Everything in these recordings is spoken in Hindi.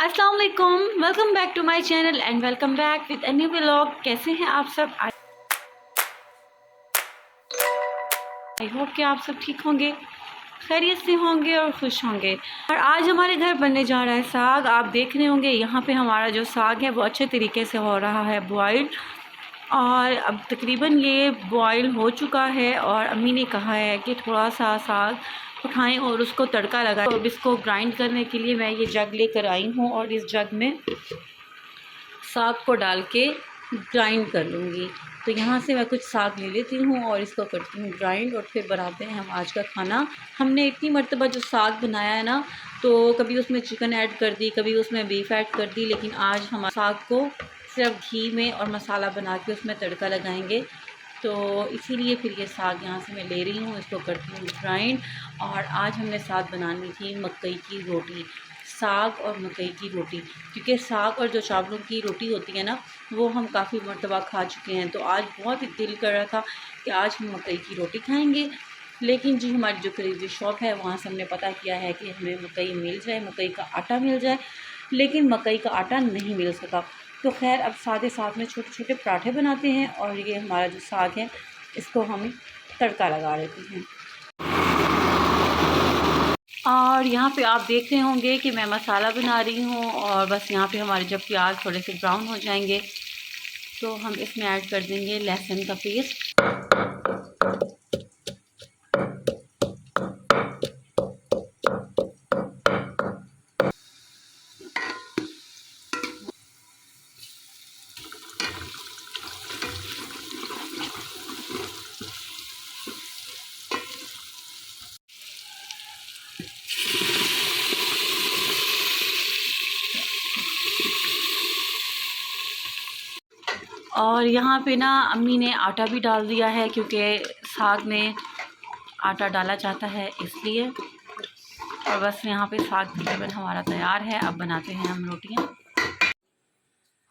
अस्सलाम वालेकुम, welcome back to my channel and welcome back with a new vlog. कैसे हैं आप सब? आई होप कि आप सब ठीक होंगे, खैरियत से होंगे और खुश होंगे। और आज हमारे घर बनने जा रहा है साग। आप देख रहे होंगे यहाँ पे हमारा जो साग है वो अच्छे तरीके से हो रहा है बॉयल। और अब तकरीबन ये बॉयल हो चुका है और अम्मी ने कहा है कि थोड़ा सा साग उठाएं और उसको तड़का लगाएं। तो अब इसको ग्राइंड करने के लिए मैं ये जग लेकर आई हूँ और इस जग में साग को डाल के ग्राइंड कर लूँगी। तो यहाँ से मैं कुछ साग ले लेती हूँ और इसको करती हूँ ग्राइंड और फिर बनाते हैं हम आज का खाना। हमने इतनी मर्तबा जो साग बनाया है ना, तो कभी उसमें चिकन ऐड कर दी, कभी उसमें बीफ ऐड कर दी, लेकिन आज हम साग को सिर्फ घी में और मसाला बना के उसमें तड़का लगाएंगे। तो इसीलिए फिर ये साग यहाँ से मैं ले रही हूँ, इसको करती हूँ ग्राइंड। और आज हमने साथ बनानी थी मकई की रोटी, साग और मकई की रोटी, क्योंकि साग और जो चावलों की रोटी होती है ना, वो हम काफ़ी मर्तबा खा चुके हैं। तो आज बहुत ही दिल कर रहा था कि आज हम मकई की रोटी खाएंगे। लेकिन जी हमारी जो करीबी शॉप है वहाँ से हमने पता किया है कि हमें मकई मिल जाए, मकई का आटा मिल जाए, लेकिन मकई का आटा नहीं मिल सका। तो खैर अब साथ ही साथ में छोटे छोटे पराठे बनाते हैं और ये हमारा जो साग है इसको हम तड़का लगा लेते हैं। और यहाँ पे आप देख रहे होंगे कि मैं मसाला बना रही हूँ और बस यहाँ पे हमारे जब प्याज थोड़े से ब्राउन हो जाएंगे तो हम इसमें ऐड कर देंगे लहसुन का पेस्ट। और यहाँ पे ना अम्मी ने आटा भी डाल दिया है क्योंकि साग में आटा डाला जाता है इसलिए। और बस यहाँ पे साग तकरीबन हमारा तैयार है। अब बनाते हैं हम रोटियाँ।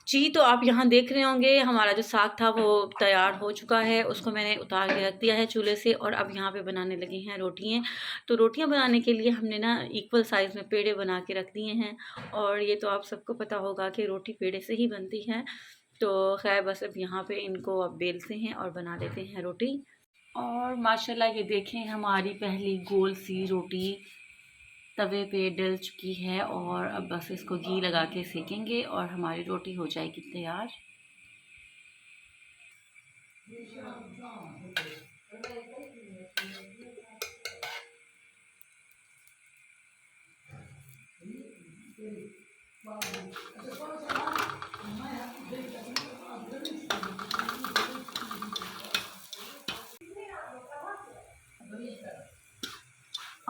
जी तो आप यहाँ देख रहे होंगे हमारा जो साग था वो तैयार हो चुका है, उसको मैंने उतार के रख दिया है चूल्हे से और अब यहाँ पे बनाने लगे हैं रोटियाँ। तो रोटियाँ बनाने के लिए हमने ना इक्वल साइज़ में पेड़े बना के रख दिए हैं और ये तो आप सबको पता होगा कि रोटी पेड़े से ही बनती है। तो खैर बस अब यहाँ पे इनको अब बेलते हैं और बना लेते हैं रोटी। और माशाल्लाह ये देखें हमारी पहली गोल सी रोटी तवे पे डल चुकी है और अब बस इसको घी लगा के सेकेंगे और हमारी रोटी हो जाएगी तैयार।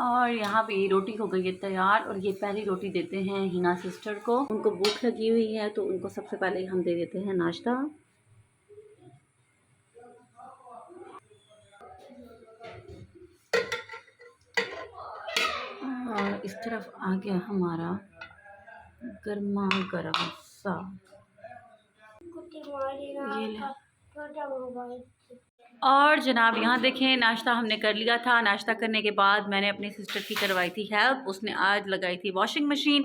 और यहाँ पे ये रोटी हो गई है तैयार और ये पहली रोटी देते हैं हिना सिस्टर को। उनको भूख लगी हुई है तो उनको सबसे पहले हम दे देते हैं नाश्ता। और इस तरफ आ गया हमारा गर्मा गर्म सा ये। और जनाब यहाँ देखें नाश्ता हमने कर लिया था। नाश्ता करने के बाद मैंने अपनी सिस्टर की करवाई थी हेल्प, उसने आज लगाई थी वॉशिंग मशीन।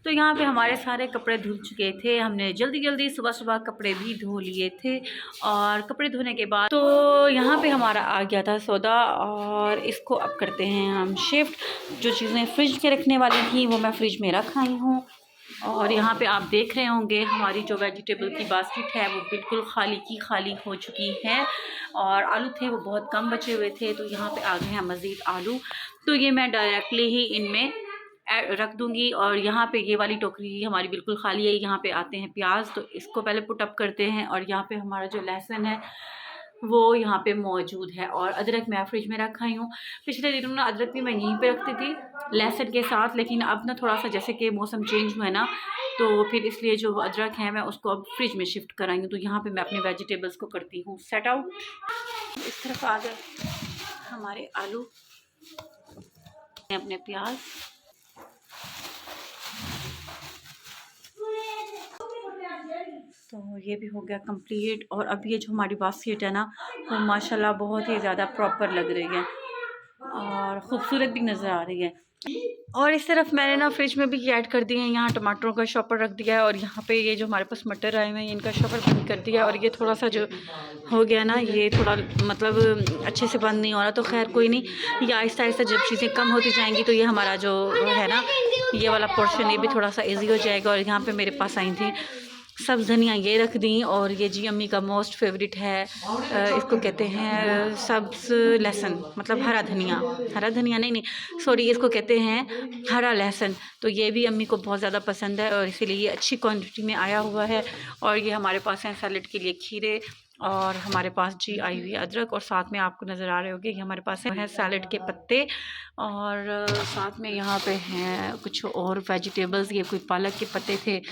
तो यहाँ पे हमारे सारे कपड़े धुल चुके थे, हमने जल्दी जल्दी सुबह सुबह कपड़े भी धो लिए थे। और कपड़े धोने के बाद तो यहाँ पे हमारा आ गया था सौदा और इसको अब करते हैं हम शिफ्ट। जो चीज़ें फ्रिज के रखने वाली थी वो मैं फ्रिज में रख आई हूँ। और यहाँ पे आप देख रहे होंगे हमारी जो वेजिटेबल की बास्केट है वो बिल्कुल खाली की खाली हो चुकी है। और आलू थे वो बहुत कम बचे हुए थे तो यहाँ पे आ गए हैं मज़ीद आलू। तो ये मैं डायरेक्टली ही इनमें रख दूँगी। और यहाँ पे ये वाली टोकरी हमारी बिल्कुल खाली है। यहाँ पे आते हैं प्याज, तो इसको पहले पुट अप करते हैं। और यहाँ पे हमारा जो लहसुन है वो यहाँ पे मौजूद है। और अदरक मैं फ्रिज में रखा ही हूँ। पिछले दिनों ना अदरक भी मैं यहीं पे रखती थी लहसुन के साथ, लेकिन अब ना थोड़ा सा जैसे कि मौसम चेंज हुआ है ना, तो फिर इसलिए जो अदरक है मैं उसको अब फ्रिज में शिफ्ट कराएंगी। तो यहाँ पे मैं अपने वेजिटेबल्स को करती हूँ सेट आउट। इस तरफ आ गए हमारे आलू, अपने प्याज। तो ये भी हो गया कंप्लीट। और अब ये जो हमारी बास्केट है ना वो माशाल्लाह बहुत ही ज़्यादा प्रॉपर लग रही है और ख़ूबसूरत भी नज़र आ रही है। और इस तरफ मैंने ना फ्रिज में भी ऐड कर दिए हैं, यहाँ टमाटरों का शॉपर रख दिया है और यहाँ पे ये जो हमारे पास मटर आए हुए हैं इनका शॉपर बंद कर दिया है। और ये थोड़ा सा जो हो गया ना, ये थोड़ा मतलब अच्छे से बंद नहीं हो रहा, तो खैर कोई नहीं, ये आहिस्ता आहिस्ता जब चीज़ें कम होती जाएंगी तो ये हमारा जो है ना, ये वाला पोर्शन ये भी थोड़ा सा ईजी हो जाएगा। और यहाँ पर मेरे पास आई थी सब धनिया, ये रख दी। और ये जी अम्मी का मोस्ट फेवरेट है, इसको कहते हैं सब्ज़ लहसुन, मतलब हरा धनिया, हरा धनिया नहीं नहीं सॉरी, इसको कहते हैं हरा लहसुन। तो ये भी अम्मी को बहुत ज़्यादा पसंद है और इसीलिए ये अच्छी क्वांटिटी में आया हुआ है। और ये हमारे पास हैं सैलेड के लिए खीरे, और हमारे पास जी आई हुई अदरक, और साथ में आपको नज़र आ रहे होंगे ये हमारे पास है सैलेड के पत्ते, और साथ में यहाँ पे हैं कुछ और वेजिटेबल्स, ये कोई पालक के पत्ते थे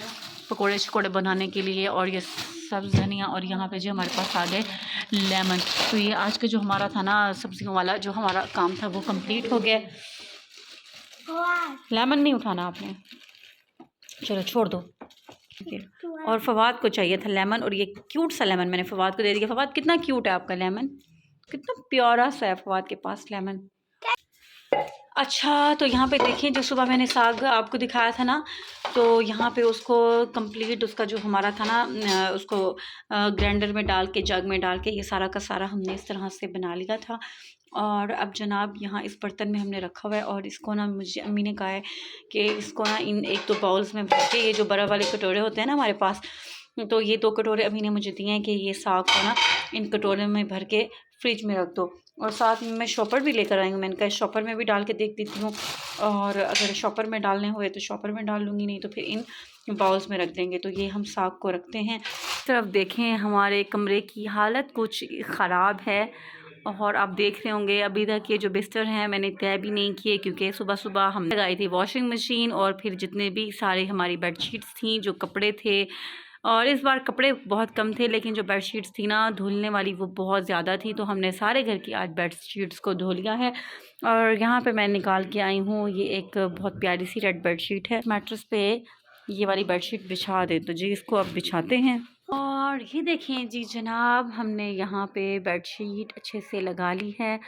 पकोड़े शकोड़े बनाने के लिए, और ये सब्ज़ धनिया। और यहाँ पे जी हमारे पास आ गए लेमन। तो ये आज का जो हमारा था ना सब्जियों वाला जो हमारा काम था वो कंप्लीट हो गया। लेमन नहीं उठाना आपने, चलो छोड़ दो। और फवाद को चाहिए था लेमन, और ये क्यूट सा लेमन मैंने फवाद को दे दिया। फवाद कितना क्यूट है आपका लेमन, कितना प्यारा सा है फवाद के पास लेमन। अच्छा, तो यहाँ पे देखिए जो सुबह मैंने साग आपको दिखाया था ना, तो यहाँ पे उसको कंप्लीट उसका जो हमारा था ना उसको ग्राइंडर में डाल के, जग में डाल के, ये सारा का सारा हमने इस तरह से बना लिया था। और अब जनाब यहाँ इस बर्तन में हमने रखा हुआ है, और इसको ना मुझे अम्मी ने कहा है कि इसको ना इन एक दो बाउल्स में भर के, ये जो बड़ा वाले कटोरे होते हैं ना हमारे पास, तो ये 2 कटोरे अम्मी ने मुझे दिए हैं कि ये साग को ना इन कटोरे में भर के फ्रिज में रख दो। और साथ में मैं शॉपर भी लेकर आई हूँ, मैंने कहा शॉपर में भी डाल के देख देती हूँ, और अगर शॉपर में डालने हुए तो शॉपर में डाल लूँगी, नहीं तो फिर इन बाउल्स में रख देंगे। तो ये हम साग को रखते हैं। तरफ देखें हमारे कमरे की हालत कुछ ख़राब है, और आप देख रहे होंगे अभी तक ये जो बिस्तर हैं मैंने तय भी नहीं किए, क्योंकि सुबह सुबह हम लगाई थी वॉशिंग मशीन, और फिर जितने भी सारे हमारी बेडशीट्स थी, जो कपड़े थे, और इस बार कपड़े बहुत कम थे, लेकिन जो बेडशीट्स थी ना धुलने वाली वो बहुत ज़्यादा थी, तो हमने सारे घर की आज बेडशीट्स को धो लिया है। और यहाँ पे मैं निकाल के आई हूँ, ये एक बहुत प्यारी सी रेड बेडशीट है। मैट्रेस पे ये वाली बेडशीट बिछा दे, तो जी इसको अब बिछाते हैं। और ये देखें जी जनाब, हमने यहाँ पे बेडशीट अच्छे से लगा ली है,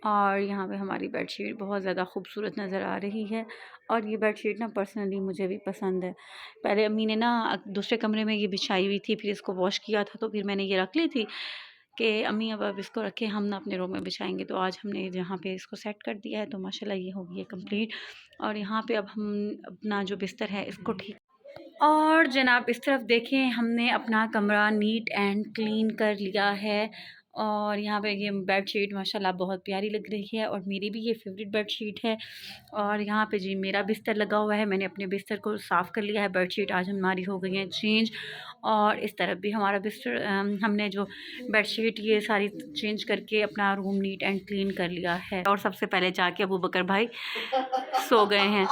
और यहाँ पे हमारी बेडशीट बहुत ज़्यादा खूबसूरत नज़र आ रही है। और ये बेडशीट ना पर्सनली मुझे भी पसंद है। पहले अम्मी ने ना दूसरे कमरे में ये बिछाई हुई थी, फिर इसको वॉश किया था, तो फिर मैंने ये रख ली थी कि अम्मी अब इसको रखे, हम ना अपने रूम में बिछाएंगे। तो आज हमने यहाँ पे इसको सेट कर दिया है, तो माशाल्लाह ये हो गई है कंप्लीट। और यहाँ पे अब हम अपना जो बिस्तर है इसको ठीक, और जनाब इस तरफ देखें हमने अपना कमरा नीट एंड क्लीन कर लिया है। और यहाँ पे ये बेडशीट माशाल्लाह बहुत प्यारी लग रही है, और मेरी भी ये फेवरेट बेडशीट है। और यहाँ पे जी मेरा बिस्तर लगा हुआ है, मैंने अपने बिस्तर को साफ़ कर लिया है। बेडशीट आज हमारी हो गई है चेंज, और इस तरफ भी हमारा बिस्तर हमने जो बेडशीट ये सारी चेंज करके अपना रूम नीट एंड क्लीन कर लिया है। और सबसे पहले जाके अबू बकर भाई सो गए हैं।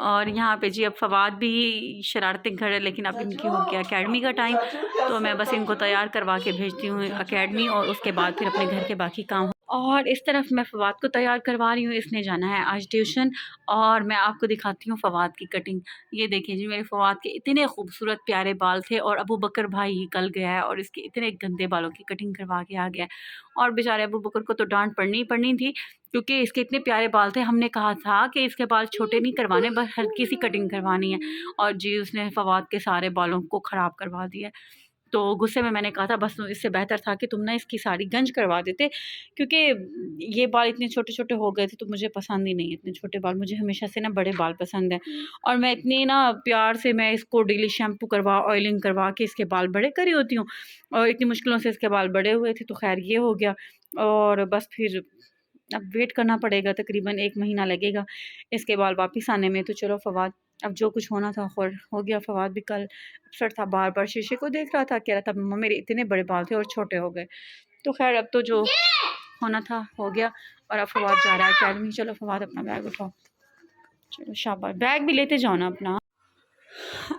और यहाँ पे जी अब फवाद भी शरारतें कर रहे हैं, लेकिन अब इनकी हो गया अकेडमी का टाइम, तो मैं बस इनको तैयार करवा के भेजती हूँ अकेडमी, और उसके बाद फिर अपने घर के बाकी काम। और इस तरफ मैं फ़वाद को तैयार करवा रही हूँ, इसने जाना है आज ट्यूशन। और मैं आपको दिखाती हूँ फ़वाद की कटिंग। ये देखिए जी मेरे फ़वाद के इतने खूबसूरत प्यारे बाल थे, और अबू बकर भाई ही कल गया है और इसके इतने गंदे बालों की कटिंग करवा के आ गया है। और बेचारे अबू बकर को तो डांट पड़नी ही पड़नी थी, क्योंकि इसके इतने प्यारे बाल थे। हमने कहा था कि इसके बाल छोटे नहीं करवाने, बस हल्की सी कटिंग करवानी है, और जी उसने फ़वाद के सारे बालों को ख़राब करवा दिया। तो गुस्से में मैंने कहा था बस इससे बेहतर था कि तुम ना इसकी सारी गंज करवा देते, क्योंकि ये बाल इतने छोटे छोटे हो गए थे, तो मुझे पसंद ही नहीं इतने छोटे बाल। मुझे हमेशा से ना बड़े बाल पसंद है, और मैं इतनी ना प्यार से मैं इसको डेली शैम्पू करवा, ऑयलिंग करवा के इसके बाल बड़े करी होती हूँ, और इतनी मुश्किलों से इसके बाल बड़े हुए थे। तो खैर ये हो गया, और बस फिर अब वेट करना पड़ेगा, तकरीबन 1 महीना लगेगा इसके बाल वापस आने में। तो चलो फ़वाद, अब जो कुछ होना था और हो गया। फ़वाद भी कल अपसेट था, बार बार शीशे को देख रहा था, कह रहा था मम्मा मेरे इतने बड़े बाल थे और छोटे हो गए। तो खैर अब तो जो होना था हो गया, और अब फ़वाद जा रहा है अकेडमी। चलो फ़वाद अपना बैग उठाओ, चलो शाबाश, बैग भी लेते जाओ ना अपना।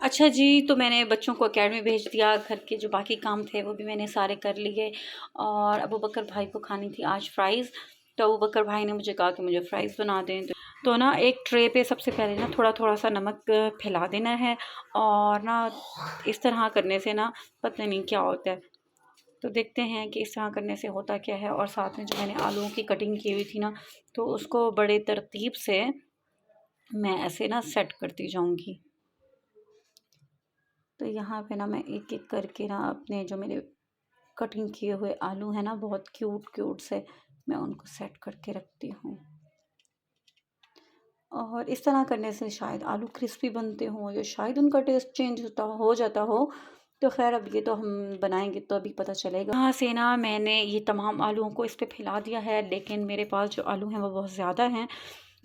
अच्छा जी, तो मैंने बच्चों को एकेडमी भेज दिया, घर के जो बाकी काम थे वो भी मैंने सारे कर लिए। और अबू बकर भाई को खानी थी आज फ़्राइज़, तो अबू बकर भाई ने मुझे कहा कि मुझे फ़्राइज़ बना दें। तो ना एक ट्रे पे सबसे पहले ना थोड़ा थोड़ा सा नमक फैला देना है, और ना इस तरह करने से ना पता नहीं क्या होता है। तो देखते हैं कि इस तरह करने से होता क्या है। और साथ में जो मैंने आलूओं की कटिंग की हुई थी ना, तो उसको बड़े तरतीब से मैं ऐसे ना सेट करती जाऊंगी। तो यहाँ पे ना मैं एक एक करके ना अपने जो मेरे कटिंग किए हुए आलू हैं ना, बहुत क्यूट क्यूट से, मैं उनको सेट करके रखती हूँ। और इस तरह करने से शायद आलू क्रिस्पी बनते हों या शायद उनका टेस्ट चेंज हो जाता हो। तो खैर अब ये तो हम बनाएंगे तो अभी पता चलेगा। यहाँ से ना मैंने ये तमाम आलूओं को इस पर फैला दिया है, लेकिन मेरे पास जो आलू हैं वो बहुत ज़्यादा हैं।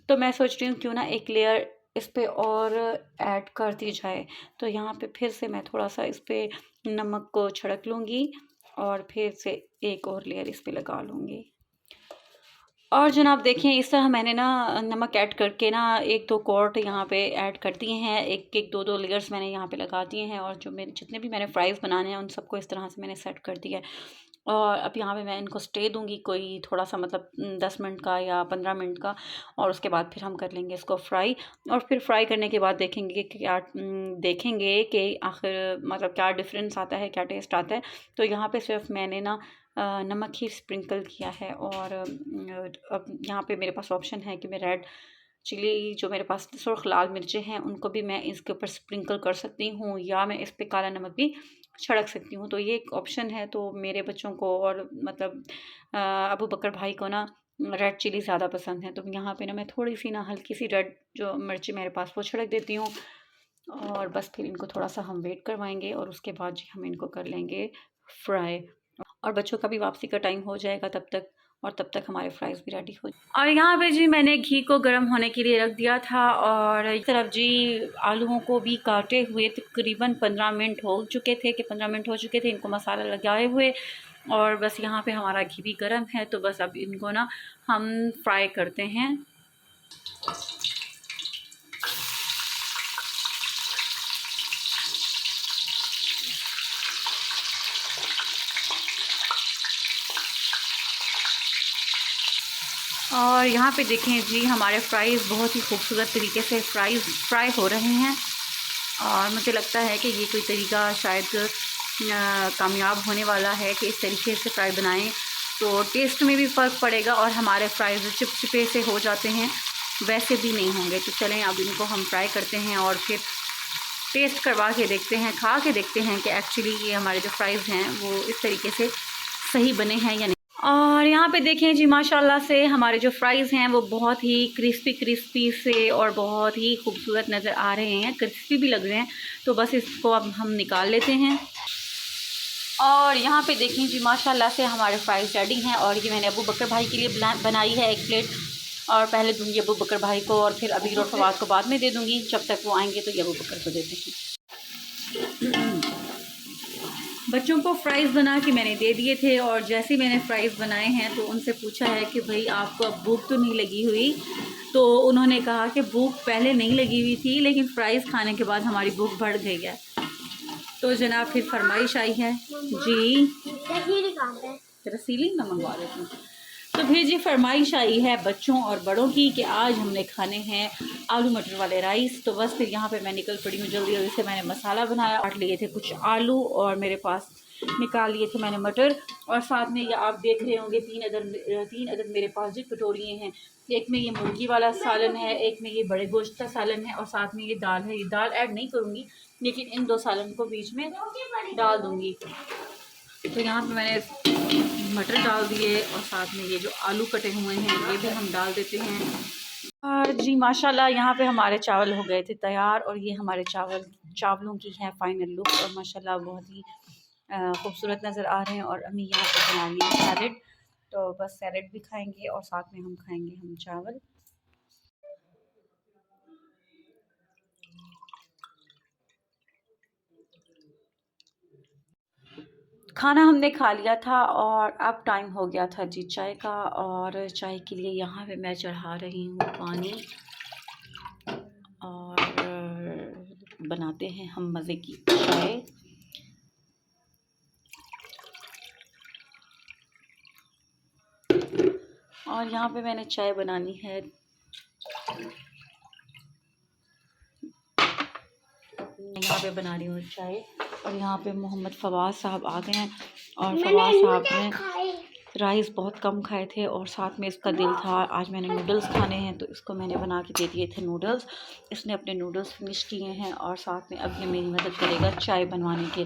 तो मैं सोच रही हूँ क्यों ना एक लेयर इस पे और ऐड कर दी जाए। तो यहाँ पे फिर से मैं थोड़ा सा इस पे नमक को छिड़क लूँगी और फिर से एक और लेयर इस पे लगा लूँगी। और जनाब देखें, इस तरह मैंने ना नमक ऐड करके ना एक दो क्वार्ट यहाँ पे ऐड कर दिए हैं, एक एक दो दो लेयर्स मैंने यहाँ पे लगा दिए हैं। और जो मेरे जितने भी मैंने फ्राइज़ बनाने हैं उन सबको इस तरह से मैंने सेट कर दिया है। और अब यहाँ पे मैं इनको स्टे दूंगी कोई थोड़ा सा, मतलब 10 मिनट का या 15 मिनट का। और उसके बाद फिर हम कर लेंगे इसको फ्राई। और फिर फ्राई करने के बाद देखेंगे कि क्या देखेंगे कि आखिर मतलब क्या डिफरेंस आता है, क्या टेस्ट आता है। तो यहाँ पे सिर्फ मैंने ना नमक ही स्प्रिंकल किया है। और अब यहाँ पे मेरे पास ऑप्शन है कि मैं रेड चिली, जो मेरे पास सुर्ख लाल मिर्चें हैं, उनको भी मैं इसके ऊपर स्प्रिंकल कर सकती हूँ, या मैं इस पे काला नमक भी छिड़क सकती हूँ। तो ये एक ऑप्शन है। तो मेरे बच्चों को और मतलब अबू बकर भाई को ना रेड चिली ज़्यादा पसंद है। तो यहाँ पे ना मैं थोड़ी सी ना हल्की सी रेड जो मिर्ची मेरे पास वो छिड़क देती हूँ। और बस फिर इनको थोड़ा सा हम वेट करवाएंगे और उसके बाद जी हम इनको कर लेंगे फ्राई। और बच्चों का भी वापसी का टाइम हो जाएगा तब तक, और तब तक हमारे फ्राइज़ भी रेडी हो। और यहाँ पे जी मैंने घी को गर्म होने के लिए रख दिया था। और एक तरफ जी आलूओं को भी काटे हुए तकरीबन 15 मिनट हो चुके थे, कि 15 मिनट हो चुके थे इनको मसाला लगाए हुए। और बस यहाँ पे हमारा घी भी गर्म है, तो बस अब इनको ना हम फ्राई करते हैं। और यहाँ पे देखें जी हमारे फ्राइज़ बहुत ही खूबसूरत तरीके से फ्राई हो रहे हैं। और मुझे लगता है कि ये कोई तरीका शायद कामयाब होने वाला है कि इस तरीके से फ्राई बनाएं, तो टेस्ट में भी फ़र्क पड़ेगा और हमारे फ्राइज़ चिपचिपे से हो जाते हैं, वैसे भी नहीं होंगे। तो चलें अब इनको हम फ्राई करते हैं और फिर टेस्ट करवा के देखते हैं, खा के देखते हैं कि एक्चुअली ये हमारे जो फ्राइज़ हैं वो इस तरीके से सही बने हैं या नहीं। और यहाँ पे देखें जी माशाल्लाह से हमारे जो फ्राइज़ हैं वो बहुत ही क्रिस्पी से और बहुत ही खूबसूरत नज़र आ रहे हैं, क्रिस्पी भी लग रहे हैं। तो बस इसको अब हम निकाल लेते हैं। और यहाँ पे देखें जी माशाल्लाह से हमारे फ्राइज़ रेडी हैं। और ये मैंने अबू बकर भाई के लिए बनाई है एक प्लेट। और पहले दूँगी अबू बकर भाई को और फिर अबीर और फवाद को बाद में दे दूँगी, जब तक वो आएँगे तो ये अबू बकर को देते हैं। बच्चों को फ्राइज़ बना के मैंने दे दिए थे। और जैसे मैंने फ्राइज़ बनाए हैं तो उनसे पूछा है कि भाई आपको अब भूख तो नहीं लगी हुई। तो उन्होंने कहा कि भूख पहले नहीं लगी हुई थी, लेकिन फ़्राइज़ खाने के बाद हमारी भूख बढ़ गई है। तो जनाब फिर फरमाइश आई है जी, रसीली ना मंगवा देती हूँ। तो फिर जी फरमाइश आई है बच्चों और बड़ों की कि आज हमने खाने हैं आलू मटर वाले राइस। तो बस फिर यहाँ पे मैं निकल पड़ी हूँ जल्दी जल्दी से। मैंने मसाला बनाया, काट लिए थे कुछ आलू और मेरे पास निकाल लिए थे मैंने मटर। और साथ में ये आप देख रहे होंगे 3 अदद मेरे पास जी कटोरियाँ हैं। एक में ये मुर्गी वाला सालन है, एक में ये बड़े गोश्त का सालन है, और साथ में ये दाल है। ये दाल ऐड नहीं करूँगी, लेकिन इन दो सालन को बीच में डाल दूँगी। तो यहाँ पे मैंने मटर डाल दिए और साथ में ये जो आलू कटे हुए हैं ये भी हम डाल देते हैं। और जी माशाल्लाह यहाँ पे हमारे चावल हो गए थे तैयार। और ये हमारे चावलों की है फाइनल लुक। और माशाल्लाह बहुत ही खूबसूरत नज़र आ रहे हैं। और अम्मी यहाँ पे बना ली सैलेड, तो बस सैलेड भी खाएंगे और साथ में हम खाएंगे हम चावल। खाना हमने खा लिया था और अब टाइम हो गया था जी चाय का। और चाय के लिए यहाँ पे मैं चढ़ा रही हूँ पानी। और बनाते हैं हम मज़े की चाय। और यहाँ पे मैंने चाय बनानी है, यहाँ पे बना रही हूँ चाय। और यहाँ पे मोहम्मद फवाद साहब आ गए हैं और फवाद साहब ने राइस बहुत कम खाए थे और साथ में इसका दिल था आज मैंने नूडल्स खाने हैं, तो इसको मैंने बना के दे दिए थे नूडल्स। इसने अपने नूडल्स फिनिश किए हैं और साथ में अब ये मेरी मदद करेगा चाय बनवाने के।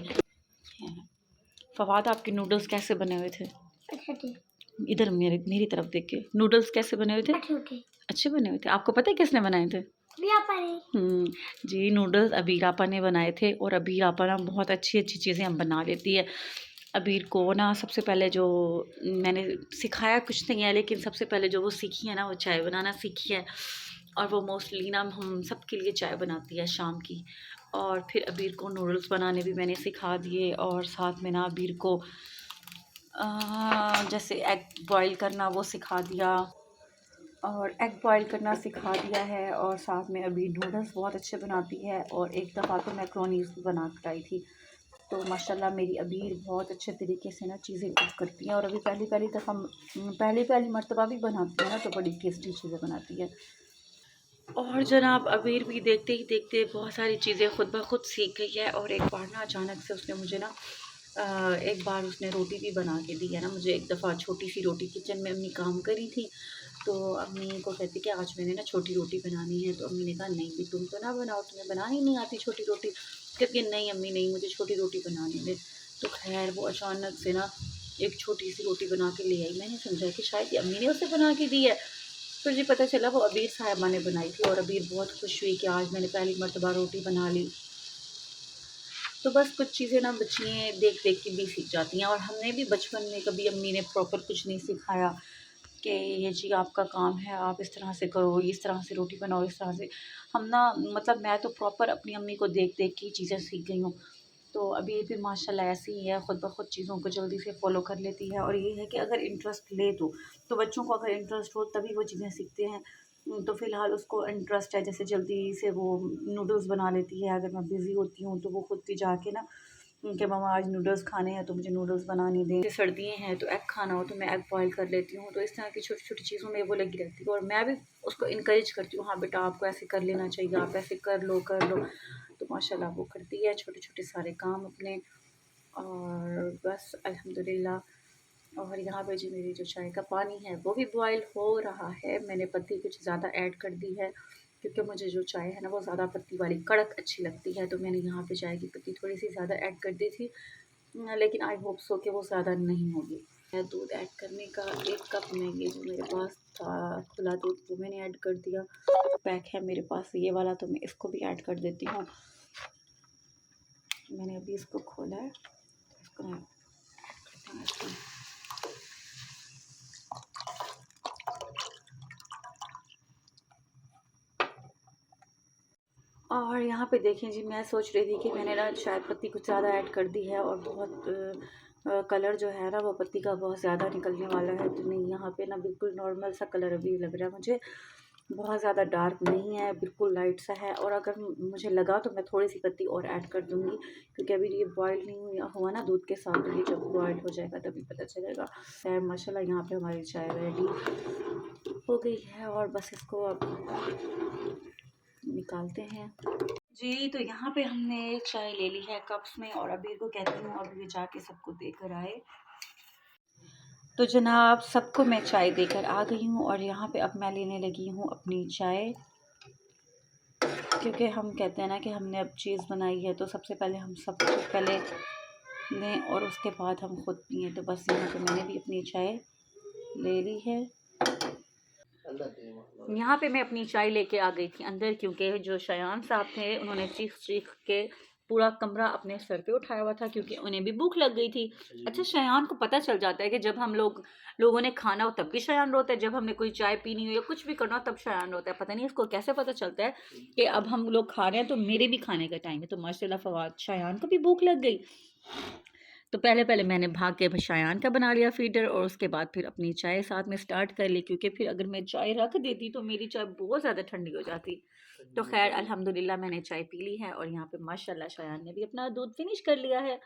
फवाद, आपके नूडल्स कैसे बने हुए थे? इधर मेरी तरफ देख के, नूडल्स कैसे बने हुए थे? अच्छे बने हुए थे। आपको पता है किसने बनाए थे? जी, नूडल्स अबीर आपा ने बनाए थे। और अबीर आपा ना बहुत अच्छी अच्छी चीज़ें हम बना लेती है। अबीर को ना सबसे पहले जो मैंने सिखाया कुछ नहीं है, लेकिन सबसे पहले जो वो सीखी है ना, वो चाय बनाना सीखी है। और वो मोस्टली ना हम सब के लिए चाय बनाती है शाम की। और फिर अबीर को नूडल्स बनाने भी मैंने सिखा दिए। और साथ में ना अबीर को जैसे एग बॉईल करना वो सिखा दिया, और एग बॉईल करना सिखा दिया है। और साथ में अभी नूडल्स बहुत अच्छे बनाती है। और एक दफ़ा तो मैक्रोनीज़ भी बना कर आई थी। तो माशाल्लाह मेरी अबीर बहुत अच्छे तरीके से ना चीज़ें कुक करती हैं। और अभी पहली मर्तबा भी बनाती है ना, तो बड़ी टेस्टी चीज़ें बनाती है। और जनाब अबीर भी देखते ही देखते बहुत सारी चीज़ें खुद ब खुद सीख गई है। और एक बार ना अचानक से उसने मुझे ना एक बार उसने रोटी भी बना के दी है ना मुझे। एक दफ़ा छोटी सी रोटी किचन में अम्मी काम करी थी, तो अम्मी को कहती कि आज मैंने ना छोटी रोटी बनानी है। तो अम्मी ने कहा नहीं भी तुम तो ना बनाओ, तुम्हें बनानी नहीं आती छोटी रोटी। कहती नहीं अम्मी नहीं, मुझे छोटी रोटी बनानी दे। तो खैर वो अचानक से ना एक छोटी सी रोटी बना के ले आई। मैंने समझा कि शायद अम्मी ने उसे बना के दी है। फिर जी पता चला वो अबीर साहिबा ने बनाई थी। और अबीर बहुत खुश हुई कि आज मैंने पहली मर्तबा रोटी बना ली। तो बस कुछ चीज़ें ना बच्चियाँ देख देख के भी सीख जाती हैं। और हमने भी बचपन में कभी अम्मी ने प्रॉपर कुछ नहीं सिखाया कि ये जी आपका काम है, आप इस तरह से करो, इस तरह से रोटी बनाओ, इस तरह से। हम ना मतलब मैं तो प्रॉपर अपनी अम्मी को देख देख के चीज़ें सीख गई हूँ। तो अभी भी माशाल्लाह ऐसी ही है, ख़ुद ब खुद चीज़ों को जल्दी से फ़ॉलो कर लेती है। और ये है कि अगर इंटरेस्ट ले तो बच्चों को अगर इंटरेस्ट हो तभी वो चीज़ें सीखते हैं। तो फ़िलहाल उसको इंटरेस्ट है, जैसे जल्दी से वो नूडल्स बना लेती है। अगर मैं बिज़ी होती हूँ तो वो खुद भी जाके ना कि मम्मा आज नूडल्स खाने हैं तो मुझे नूडल्स बनाने दें। जैसे सर्दियाँ हैं तो एग खाना हो तो मैं एग बॉयल कर लेती हूँ। तो इस तरह की छोटी-छोटी चीज़ों में वो लगी रहती है। और मैं भी उसको इनकरेज करती हूँ, हाँ बेटा आपको ऐसे कर लेना चाहिए, आप ऐसे कर लो। तो माशाल्लाह वो करती है छोटे-छोटे सारे काम अपने। और बस अल्हम्दुलिल्लाह। और यहाँ पे जी मेरी जो चाय का पानी है वो भी बॉयल हो रहा है। मैंने पत्ती कुछ ज़्यादा ऐड कर दी है, क्योंकि मुझे जो चाय है ना वो ज़्यादा पत्ती वाली कड़क अच्छी लगती है। तो मैंने यहाँ पे चाय की पत्ती थोड़ी सी ज़्यादा ऐड कर दी थी, लेकिन आई होप सो कि वो ज़्यादा नहीं होगी। दूध ऐड करने का 1 कप में ये जो मेरे पास था खुला दूध वो मैंने ऐड कर दिया। पैक है मेरे पास ये वाला, तो मैं इसको भी ऐड कर देती हूँ। मैंने अभी इसको खोला है, इसको मैं ऐड करती हूँ इसमें। और यहाँ पे देखें जी, मैं सोच रही थी कि मैंने ना चाय पत्ती कुछ ज़्यादा ऐड कर दी है और बहुत कलर जो है ना वो पत्ती का बहुत ज़्यादा निकलने वाला है। तो नहीं, यहाँ पे ना बिल्कुल नॉर्मल सा कलर अभी लग रहा है मुझे, बहुत ज़्यादा डार्क नहीं है, बिल्कुल लाइट सा है। और अगर मुझे लगा तो मैं थोड़ी सी पत्ती और ऐड कर दूँगी, क्योंकि अभी ये बॉयल नहीं हुआ ना दूध के साथ। तो ये जब बॉयल हो जाएगा तभी पता चलेगा। खैर माशाल्लाह यहाँ पे हमारी चाय रेडी हो गई है। और बस इसको अब निकालते हैं जी। तो यहाँ पे हमने चाय ले ली है कप्स में। और अबीर को कहती हूँ अभी जाके सबको देकर आए। तो जनाब सबको मैं चाय देकर आ गई हूँ। और यहाँ पे अब मैं लेने लगी हूँ अपनी चाय, क्योंकि हम कहते हैं ना कि हमने अब चीज़ बनाई है तो सबसे पहले हम सबसे पहले लें और उसके बाद हम खुद पिएँ। तो बस यहाँ पे मैंने भी अपनी चाय ले ली है। यहाँ पे मैं अपनी चाय लेके आ गई थी अंदर, क्योंकि जो शयान साहब थे उन्होंने चीख चीख के पूरा कमरा अपने सर पे उठाया हुआ था, क्योंकि उन्हें भी भूख लग गई थी। अच्छा, शयान को पता चल जाता है कि जब हम लोगों ने खाना हो तब भी शयान रोता है, जब हमने कोई चाय पीनी हो या कुछ भी करना हो तब शयान रोता है। पता नहीं इसको कैसे पता चलता है कि अब हम लोग खा रहे हैं तो मेरे भी खाने का टाइम है। तो माशाल्लाह फवाद शयान को भी भूख लग गई। तो पहले मैंने भाग के शायान का बना लिया फीडर, और उसके बाद फिर अपनी चाय साथ में स्टार्ट कर ली, क्योंकि फिर अगर मैं चाय रख देती तो मेरी चाय बहुत ज़्यादा ठंडी हो जाती। तो खैर अल्हम्दुलिल्लाह मैंने चाय पी ली है। और यहाँ पे माशाल्लाह शायान ने भी अपना दूध फिनिश कर लिया है।